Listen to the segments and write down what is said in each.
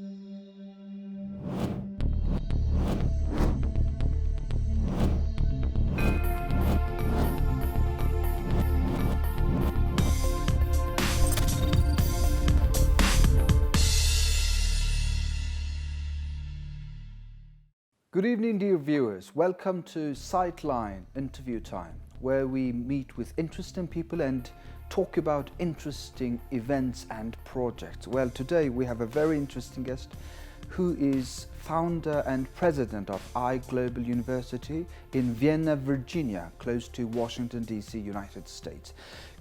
Good evening, dear viewers. Welcome to Sightline Interview Time, where we meet with interesting people and talk about interesting events and projects. Well, today we have a very interesting guest who is founder and president of IGlobal University in Vienna, Virginia, close to Washington, D.C., United States.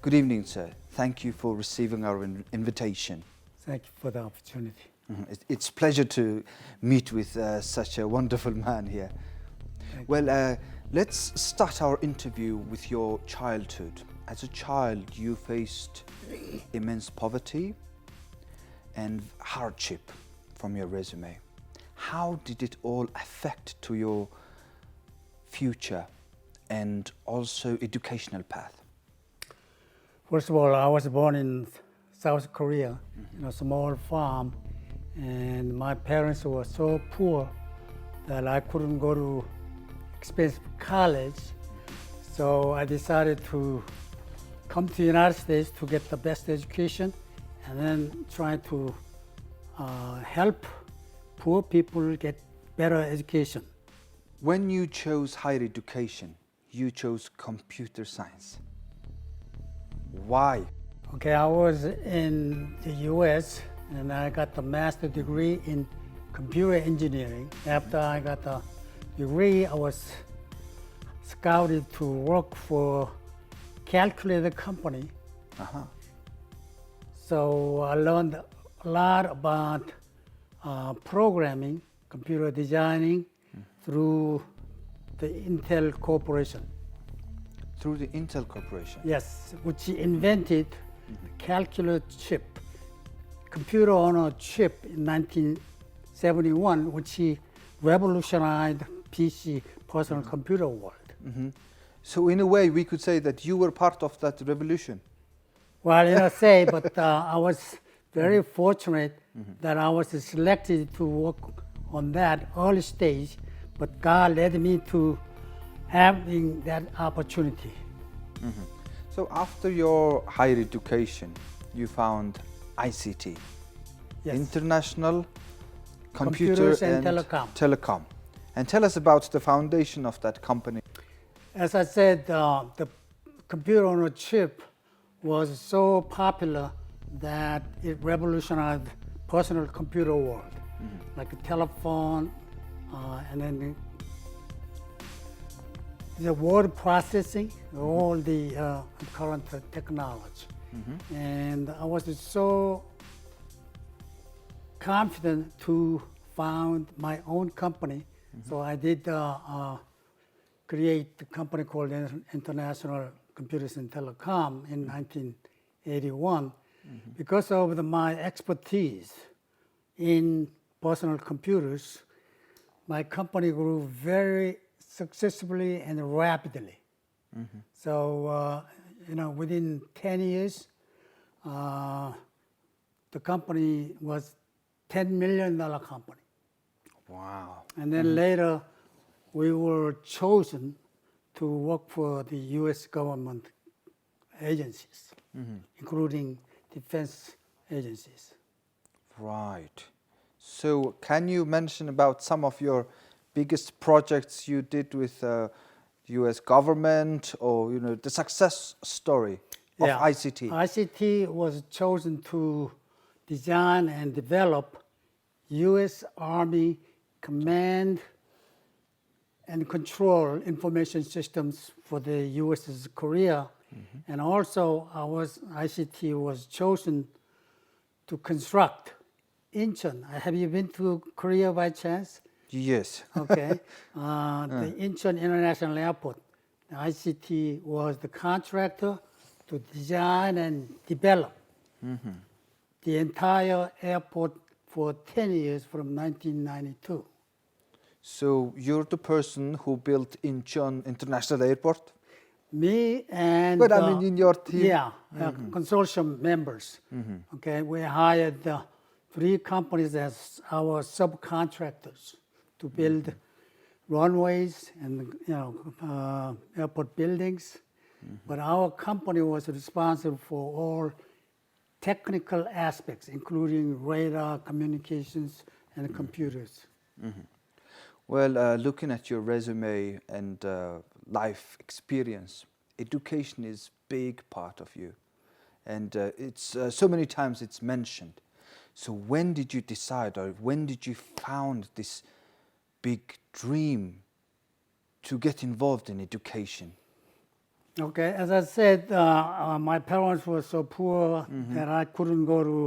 Good evening, sir. Thank you for receiving our invitation. Thank you for the opportunity. It's a pleasure to meet with such a wonderful man here. Well, let's start our interview with your childhood. As a child, you faced immense poverty and hardship from your resume. How did it all affect to your future and also educational path? First of all, I was born in South Korea, in a small farm. And my parents were so poor that I couldn't go to expensive college. So I decided to come to the United States to get the best education and then try to help poor people get better education. When you chose higher education, you chose computer science. Why? Okay, I was in the US and I got the master's degree in computer engineering. After I got the degree, I was scouted to work for calculator company. So I learned a lot about programming, computer designing through the Intel Corporation. Through the Intel Corporation? Yes, which invented the calculator chip. Computer on a chip in 1971, which he revolutionized PC, personal computer world. So in a way, we could say that you were part of that revolution. Well, but I was very fortunate that I was selected to work on that early stage, but God led me to having that opportunity. So after your higher education, you found ICT, Yes. International Computers Computer and Telecom. And tell us about the foundation of that company. As I said, the computer on a chip was so popular that it revolutionized personal computer world, like a telephone, and then the word processing, all the current technology. And I was so confident to found my own company. So I did create a company called International Computers and Telecom in 1981. Because of my expertise in personal computers, my company grew very successfully and rapidly. So, within 10 years, the company was $10 million company. Wow. And then later, we were chosen to work for the US government agencies, including defense agencies. Right. So can you mention about some of your biggest projects you did with the US government, or the success story of ICT? ICT was chosen to design and develop US Army command and control information systems for the US's Korea. And also ICT was chosen to construct Incheon. Have you been to Korea by chance? Yes. Okay. The Incheon International Airport, the ICT was the contractor to design and develop the entire airport for 10 years from 1992. So you're the person who built Incheon International Airport? Me and... But I mean in your team? Yeah, consortium members. Okay, we hired to 3 companies as our subcontractors to build runways and airport buildings. But our company was responsible for all technical aspects, including radar, communications, and computers. Well, looking at your resume and life experience, education is a big part of you. And it's so many times it's mentioned. So when did you decide, or when did you found this big dream to get involved in education? Okay, as I said, my parents were so poor that I couldn't go to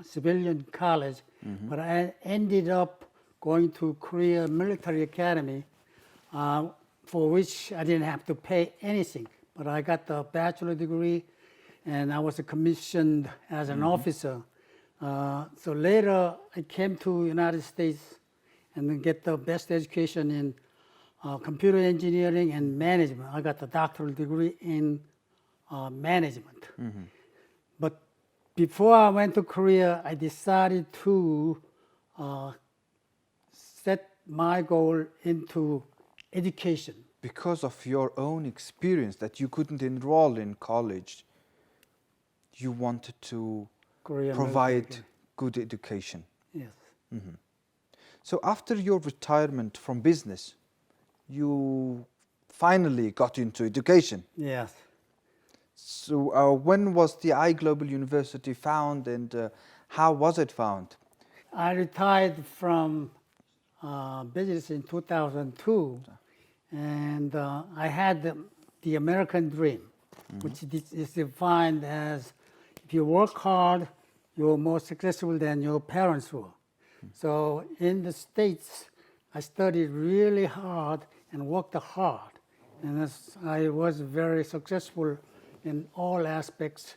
civilian college, but I ended up going to Korea Military Academy, for which I didn't have to pay anything. But I got the bachelor degree, and I was commissioned as an officer. So later, I came to United States and then get the best education in computer engineering and management. I got the doctoral degree in management. But before I went to Korea, I decided to set my goal into education. Because of your own experience that you couldn't enroll in college, you wanted to Korea provide military. good education. Yes. So after your retirement from business, you finally got into education. Yes. So when was the IGlobal University found, and how was it found? I retired from business in 2002, and I had the American dream, which is defined as if you work hard, you're more successful than your parents were. So in the States, I studied really hard and worked hard, and I was very successful in all aspects,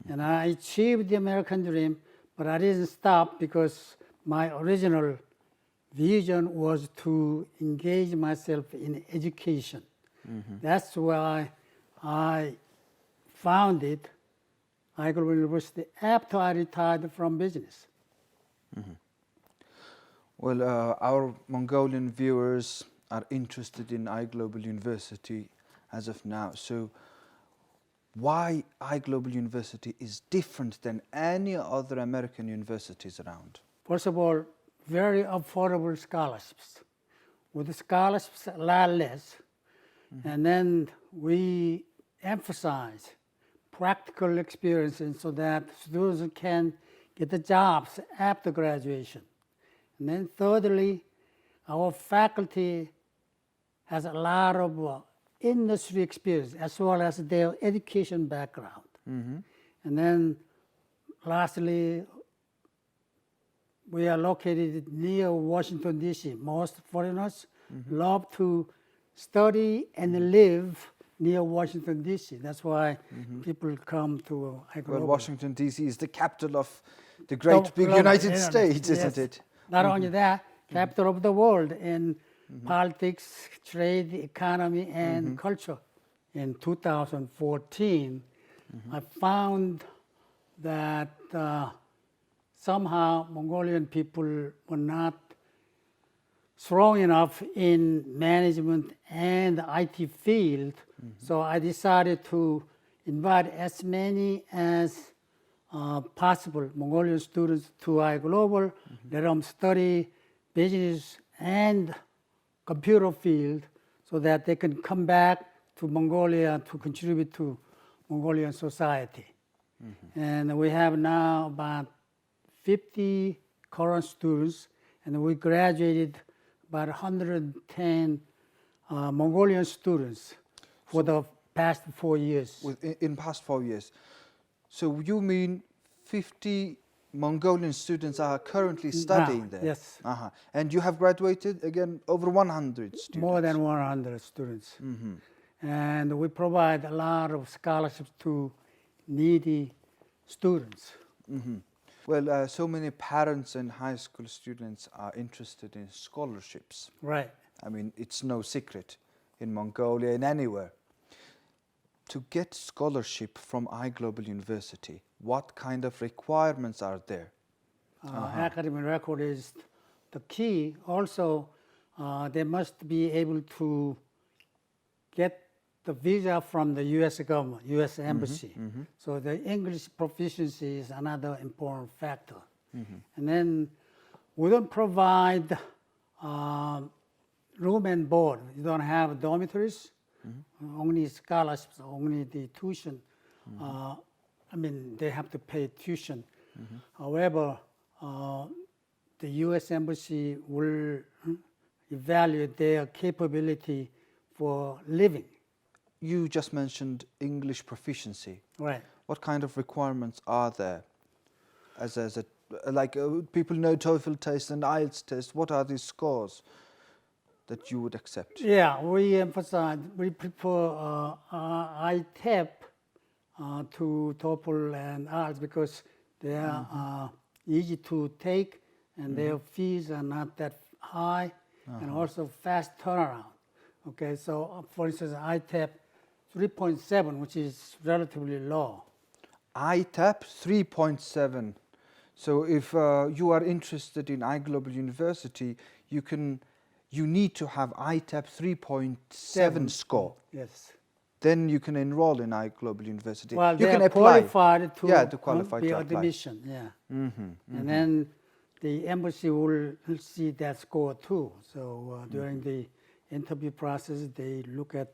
and I achieved the American dream, but I didn't stop because my original vision was to engage myself in education. That's why I founded IGlobal University after I retired from business. Well, our Mongolian viewers are interested in IGlobal University as of now. So why IGlobal University is different than any other American universities around? First of all, very affordable scholarships. With the scholarships, a lot less. And then we emphasize practical experiences so that students can get the jobs after graduation. And then thirdly, our faculty has a lot of industry experience as well as their education background. And then lastly, we are located near Washington, D.C. Most foreigners love to study and live near Washington, D.C. That's why people come to IGlobal. Well, Washington, D.C. is the capital of the great big United States, isn't it? Not only that, capital of the world in politics, trade, economy, and culture. In 2014, I found that somehow Mongolian people were not strong enough in management and the IT field. So I decided to invite as many as possible Mongolian students to IGlobal, let them study business and computer field so that they can come back to Mongolia to contribute to Mongolian society. And we have now about 50 current students, and we graduated about 110 Mongolian students for the past 4 years. In past 4 years. So you mean 50 Mongolian students are currently studying there? Yes. And you have graduated again over 100 students? More than 100 students. And we provide a lot of scholarships to needy students. Well, so many parents and high school students are interested in scholarships. Right. I mean, it's no secret in Mongolia and anywhere. To get scholarship from IGlobal University, what kind of requirements are there? academic record is the key. Also, they must be able to get the visa from the U.S. government, U.S. Embassy. So the English proficiency is another important factor. And then we don't provide room and board. We don't have dormitories, only scholarships, only the tuition. They have to pay tuition. However, the U.S. Embassy will evaluate their capability for living. You just mentioned English proficiency. Right. What kind of requirements are there? People know TOEFL test and IELTS test. What are these scores that you would accept? Yeah, we prefer ITEP to TOEFL and IELTS because they are easy to take and their fees are not that high and also fast turnaround. Okay, so for instance, ITEP 3.7, which is relatively low. ITEP 3.7. So if you are interested in IGlobal University, you need to have ITEP 3.7 score. Yes. Then you can enroll in IGlobal University. Well, you they can are apply. qualified to, to qualify be to apply. admission. Yeah. And then the embassy will see that score too. So during the interview process, they look at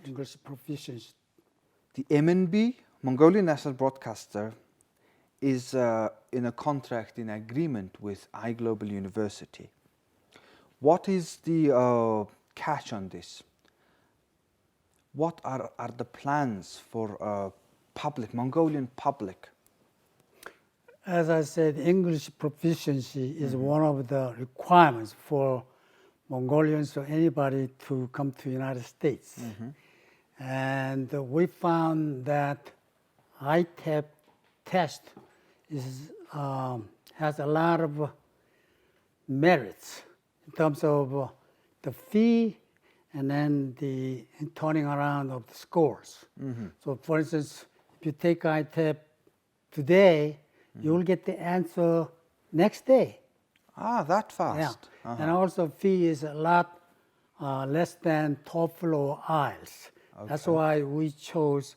English proficiency. The MNB Mongolian National Broadcaster is in a contract, in agreement with IGlobal University. What is the catch on this? What are the plans for Mongolian public? As I said, English proficiency is one of the requirements for Mongolians or anybody to come to the United States. And we found that ITEP test has a lot of merits in terms of the fee and then the turning around of the scores. So for instance, if you take ITEP today, you will get the answer next day. Ah, that fast. Yeah. And also fee is a lot less than TOEFL or IELTS. Okay. That's why we chose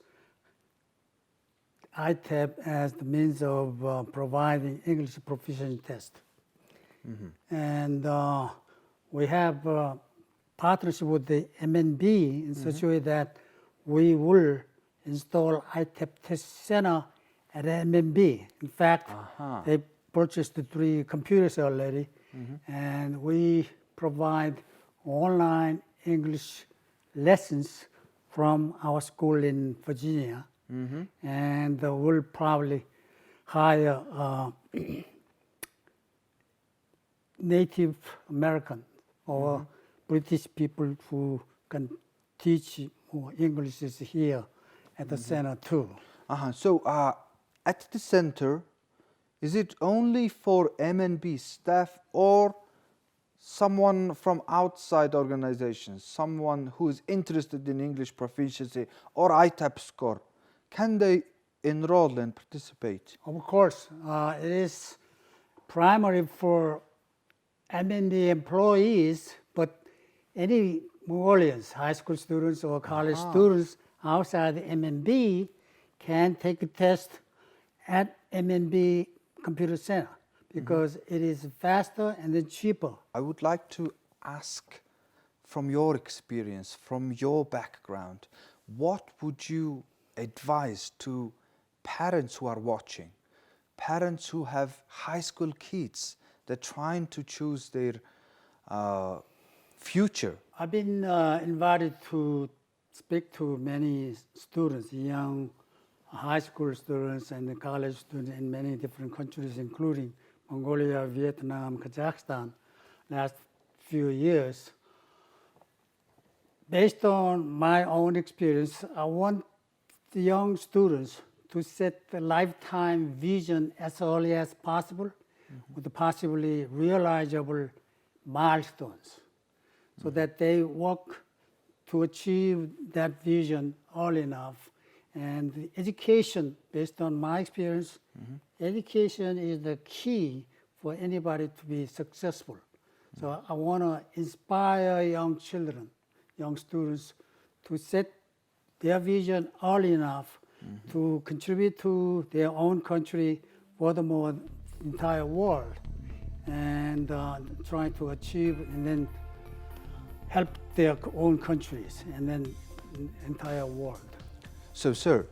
ITEP as the means of providing English proficiency test. And we have a partnership with the MNB in such a way that we will install ITEP test center at MNB. In fact, they purchased the 3 computers already, and we provide online English lessons from our school in Virginia. And we'll probably hire Native American or British people who can teach English here at the center too. So at the center, is it only for MNB staff or someone from outside organizations, someone who is interested in English proficiency or ITEP score? Can they enroll and participate? Of course, it is primary for MNB employees, but any Mongolians, high school students or college students outside the MNB can take a test at MNB Computer Center because it is faster and then cheaper. I would like to ask, from your experience, from your background, what would you advise to parents who are watching, parents who have high school kids, they're trying to choose their future? I've been invited to speak to many students, young high school students and college students in many different countries, including Mongolia, Vietnam, Kazakhstan, last few years. Based on my own experience, I want the young students to set the lifetime vision as early as possible with the possibly realizable milestones so that they work to achieve that vision early enough And the education, based on my experience, education is the key for anybody to be successful. So I want to inspire young children, young students, to set their vision early enough to contribute to their own country, furthermore, the entire world, and trying to achieve and then help their own countries and then the entire world. So, sir,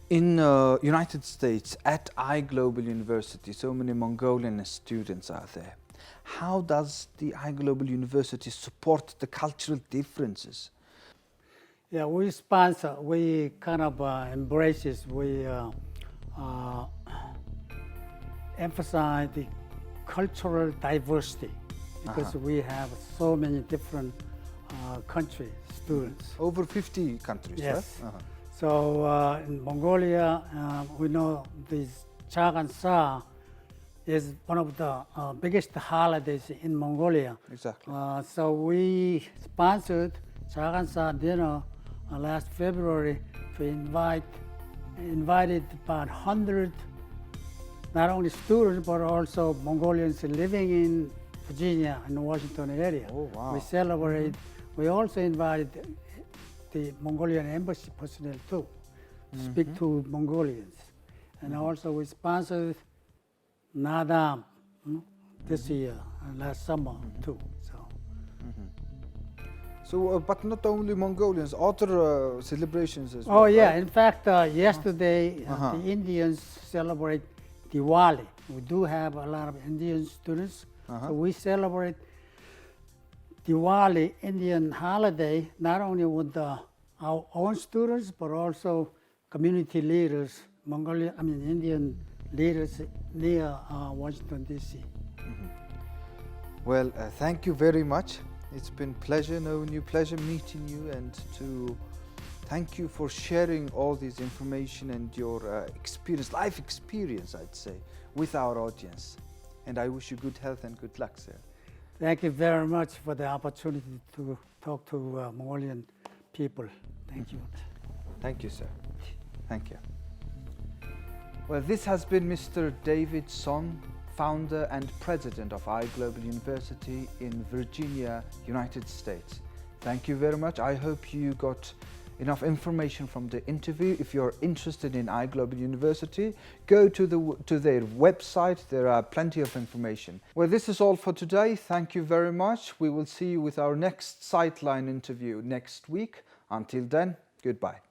in United States at IGlobal University, so many Mongolian students are there. How does the IGlobal University support the cultural differences? Yeah, we sponsor, we kind of embrace this, we emphasize the cultural diversity because we have so many different country students. Over 50 countries, Yes. right? So in Mongolia, we know this Chagansa is one of the biggest holidays in Mongolia. Exactly. So we sponsored Chagansa dinner last February to invited about 100 not only students but also Mongolians living in Virginia and Washington area. Oh, wow. We celebrate. We also invited the Mongolian embassy personnel too, to speak to Mongolians. And also we sponsored Nadam this year, last summer too. So, but not only Mongolians, other celebrations as well. Oh yeah, right? in fact, yesterday the Indians celebrate Diwali. We do have a lot of Indian students, so we celebrate Diwali, Indian holiday, not only with our own students, but also community leaders, Indian leaders near Washington, D.C. Well, thank you very much. It's been pleasure knowing you, pleasure meeting you, and to thank you for sharing all this information and your experience, life experience, I'd say, with our audience. And I wish you good health and good luck, sir. Thank you very much for the opportunity to talk to Mongolian people. Thank you. Thank you, sir. Thank you. Well, this has been Mr. David Sohn, founder and president of IGlobal University in Virginia, United States. Thank you very much. I hope you got enough information from the interview. If you're interested in IGlobal University, go to their website. There are plenty of information. Well, this is all for today. Thank you very much. We will see you with our next Sightline interview next week. Until then, goodbye.